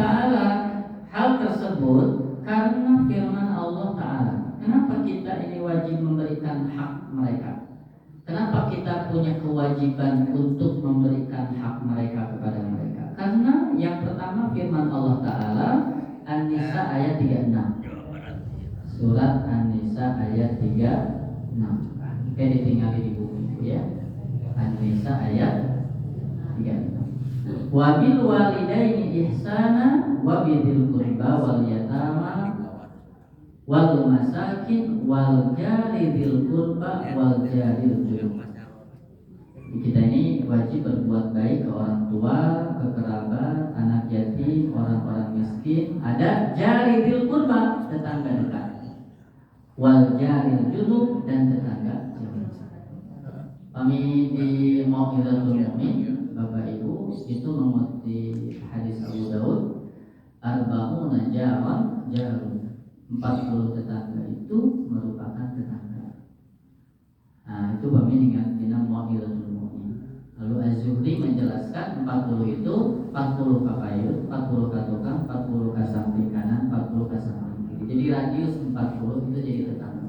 Ta'ala hal tersebut karena firman Allah Ta'ala. Kenapa kita ini wajib memberikan hak mereka? Kenapa kita punya kewajiban untuk memberikan hak mereka kepada mereka? Karena yang pertama firman Allah Ta'ala An-Nisa ayat 36. Surat An-Nisa ayat 36. Kayak ditinggali di buku ya. An-Nisa ayat 36. Wa bil walidaini ihsana wa bidzil qurba wal yatama wal masakin wal jari dzil qurba wal jaril junub. Kita ini wajib berbuat baik ke orang tua, ke kerabat, anak yatim, orang-orang miskin. Ada jari dzil qurba, tetangga dekat. Wal jaril junub, dan tetangga jauh. Kami di Mau'izatul Mu'min, Bapak Ibu, itu mengutip hadis Abu Daud, arba'una jaran jarun. 40 tetangga itu merupakan tetangga. Nah, itu kami ingat di Mau'izatul Mu'min. Lalu Az-Zuhri menjelaskan 40 itu 40 kapayun, 40 katukang, 40 ke samping kanan, 40 ke samping kiri. Jadi radius 40 itu jadi tetangga.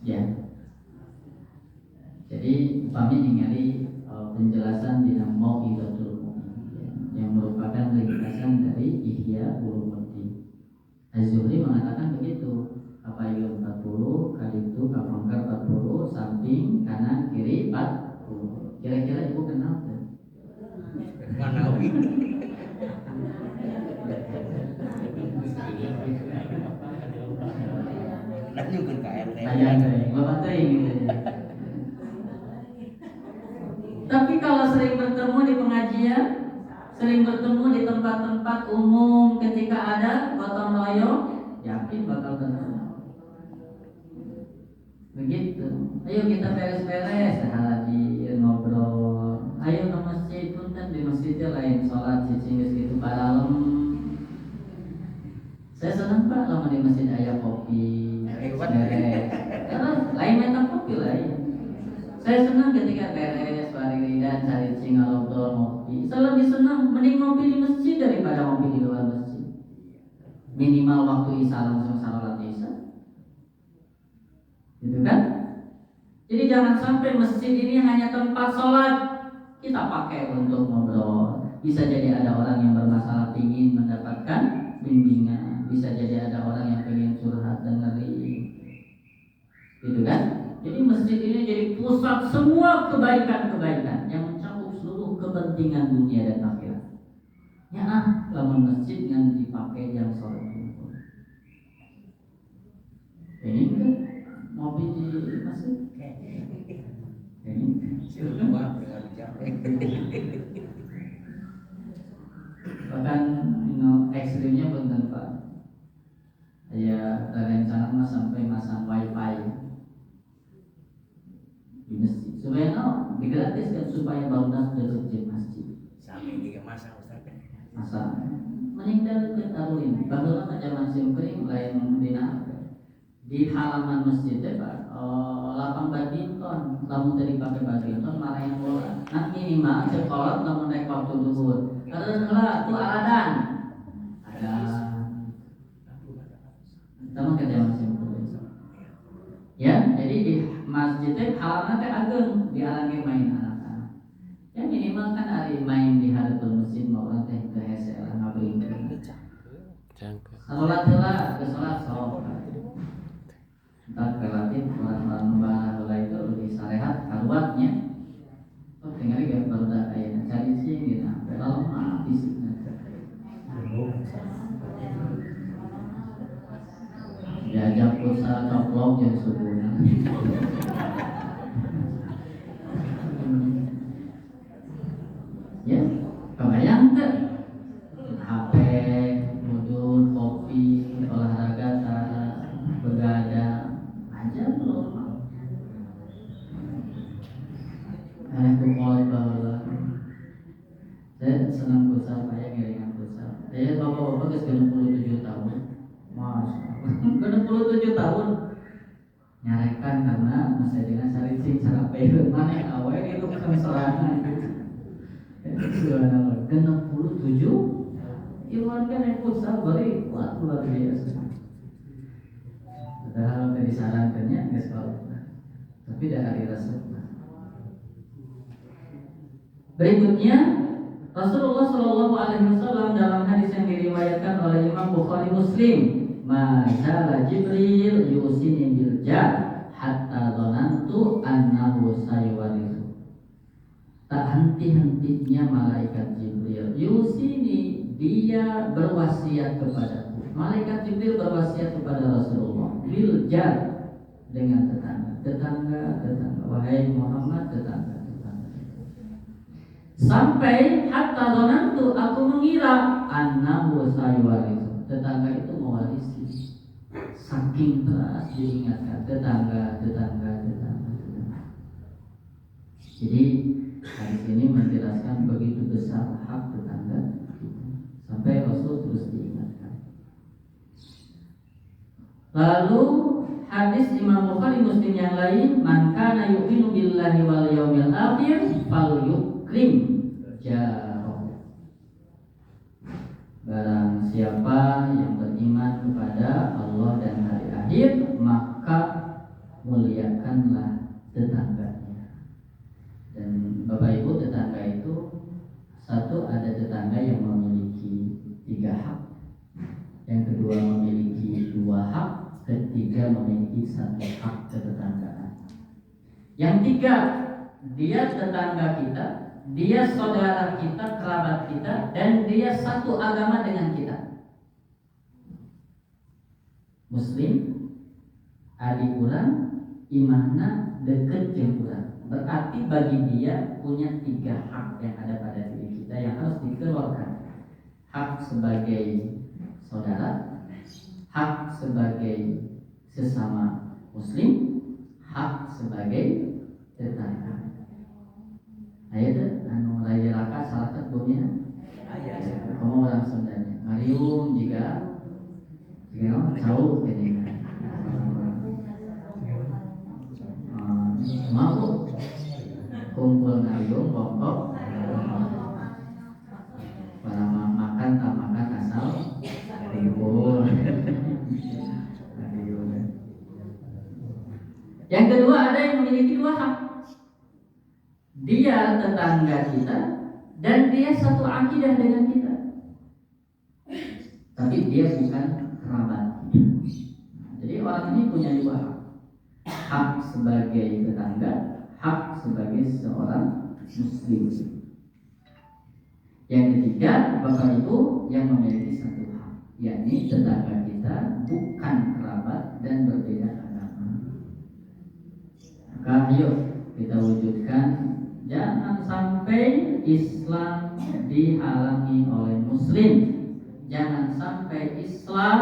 Ya. Jadi kami ningali penjelasan di Mau'izatul Mu'min yang merupakan ringkasan dari Ihya Ulumuddin. Az-Zuhri mengatakan begitu. Kapayun 40, kaditu kapangkar 40, samping kanan kiri 40. Kira-kira ibu kenal kan? Mana lanjutkan ke RT. Tapi kalau sering bertemu di pengajian, sering bertemu di tempat-tempat umum ketika ada gotong royong, yakin bakal bertemu. Begitu. Ayo kita beres-beres, hadir ngobrol. Ayo ke masjid, punten di masjidnya lain sholat cicing gitu paralem. Saya senang Pak lama di masjid ayah kopi, beres. Karena lain minta kopi lain. Saya senang ketika beres, bari dan cari cing ngobrol ngopi. Saya lebih senang mending ngopi di masjid daripada ngopi di luar masjid. Minimal waktu isya langsung salat isya. Gitu kan? Jadi jangan sampai masjid ini hanya tempat sholat. Kita pakai untuk ngobrol. Bisa jadi ada orang yang bermasalah ingin mendapatkan bimbingan. Bisa jadi ada orang yang ingin curhat dan ngeri. Gitu kan? Jadi masjid ini jadi pusat semua kebaikan-kebaikan yang mencakup seluruh kepentingan dunia dan akhirat. Ya lamun masjid yang dipakai yang sholat. Ini kan ngopi di masjid. Ini bahkan ekstrimnya benar Pak. Ya dari rencana mas sampai masang wifi di masjid supaya digratiskan supaya bangunan terus masjid. Sampai juga masang Ustaz. Masang meninggal ke tarulin. Bahkan zaman sim kering lain dina di halaman masjid Pak. Lapang badminton, lamun dari pakai badminton marah yang bola. Nah minimal sekolah lamun naik waktu duhur. Karena tu aladan. Ada. Sama kerja masing ya, jadi di masjidnya halaman teh ageng dialangi main anak-anak. Ya minimal kan hari main di hadapan masjid mau orang teh ke hese lah ngabringkeun. Salat heula, ke salat sok. Entar relatif orang-orang membahas itu lebih sarehat karuatnya. Oh tinggal ge baru da aya cari sih gitu. Kalau mah fisiknya. Diajak pulsa coplok yang subuhnya. Ya, kebayang tuh HP, mudun, kopi, olahraga, begadang, aja belum. Aku mulai bahwa saya senang pulsa, saya ngiringan pulsa. Saya bapak-bapak ke 97 tahun. Mas, 27 tahun nyarekan karena masih dengan saricing cara payun mana awe itu bukan serangan gitu. Subhanallah. 67 keluarga yang futsal beri kuat luar biasa. Padahal dari sarankannya nggak sekolah, tapi dari Rasulullah. Berikutnya Rasulullah Shallallahu Alaihi Wasallam dalam hadis yang diriwayatkan oleh Imam Bukhari Muslim, "Mazala Jibril yusini bil jar hatta dhanantu annahu sayuwarithu." Tak henti-hentinya malaikat Jibril yusini, dia berwasiat kepadaku. Malaikat Jibril berwasiat kepada Rasulullah bil jar, dengan tetangga, wahai Muhammad, tetangga. Sampai hatta dhanantu, aku mengira annahu sayuwarithu, tetangga itu mewarisi. Saking keras diingatkan tetangga. Jadi hadis ini menjelaskan begitu besar hak tetangga sampai Rasul terus diingatkan. Lalu hadis Imam Bukhari Muslim yang lain, man kana yu'minu billahi wal yaumil akhir falyukrim jarahu. Barang siapa yang beriman kepada Allah dan hari akhir, maka muliakanlah tetangganya. Dan Bapak Ibu, tetangga itu satu, ada tetangga yang memiliki 3 hak, yang kedua memiliki 2 hak, ketiga memiliki 1 hak ketetanggaan. Yang 3, dia tetangga kita, dia saudara kita, kerabat kita, dan dia satu agama dengan kita. Muslim, adik urang, imahna deket jeung urang. Berarti bagi dia punya 3 hak yang ada pada diri kita yang harus dikeluarkan. Hak sebagai saudara, hak sebagai sesama muslim, hak sebagai tetangga. Ayo deh, anu raya raka salakat bomnya. Kamu orang Sundanya. Marium jika jauh ini. Mau kumpul ngayung pokok para makan tak makan asal ribut. Yang kedua, ada yang memiliki 2 hak. Dia tetangga kita dan dia satu akidah dengan kita, tapi dia bukan kerabat kita. Jadi orang ini punya 2 hak. Hak sebagai tetangga, hak sebagai seorang muslim. Yang ketiga, Bapak Ibu, yang memiliki 1 hak, yakni tetangga kita bukan kerabat dan berbeda agama. Maka ayo kita wujudkan, jangan sampai Islam dihalangi oleh muslim, jangan sampai Islam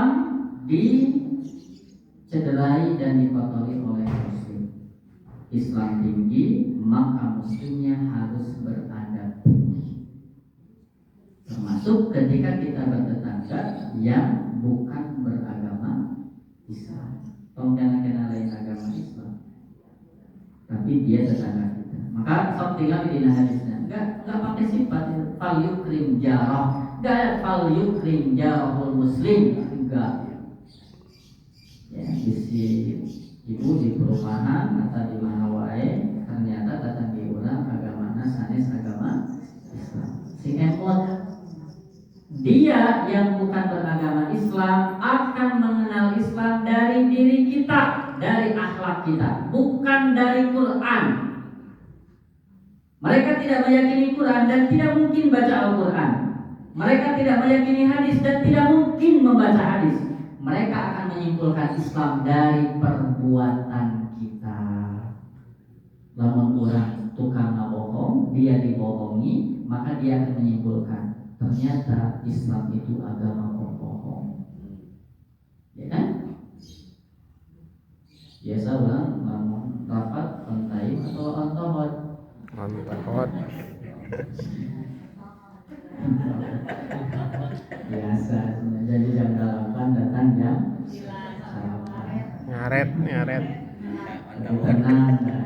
dicederai dan dikotori oleh muslim. Islam tinggi, maka muslimnya harus beradab tinggi, termasuk ketika kita bertetangga yang bukan beragama Islam. Jangan kena lain agama Islam, tapi dia tetangga kita. Maka sok tinggal di hadisnya, enggak pakai sifat fal yukrim jarah, enggak fal yukrim jarahul muslim, enggak. Ya, isi ibu di perumahan atau di mana wae, ternyata datang di urang agamana sanes agama Islam. Si emot, dia yang bukan beragama Islam akan mengenal Islam dari diri kita, dari akhlak kita, bukan dari Quran. Mereka tidak meyakini Quran dan tidak mungkin baca Al-Quran. Mereka tidak meyakini hadis dan tidak mungkin membaca hadis. Mereka akan menyimpulkan Islam dari perbuatan kita. Lamun orang tukang bohong, dia dibohongi, maka dia akan menyimpulkan ternyata Islam itu agama bohong. Ya kan? Biasa orang ngomong rapat ontai atau ontohot. Ontohot. Biasa, jadi jam 8 datang jam 8. Ngaret. Tenang.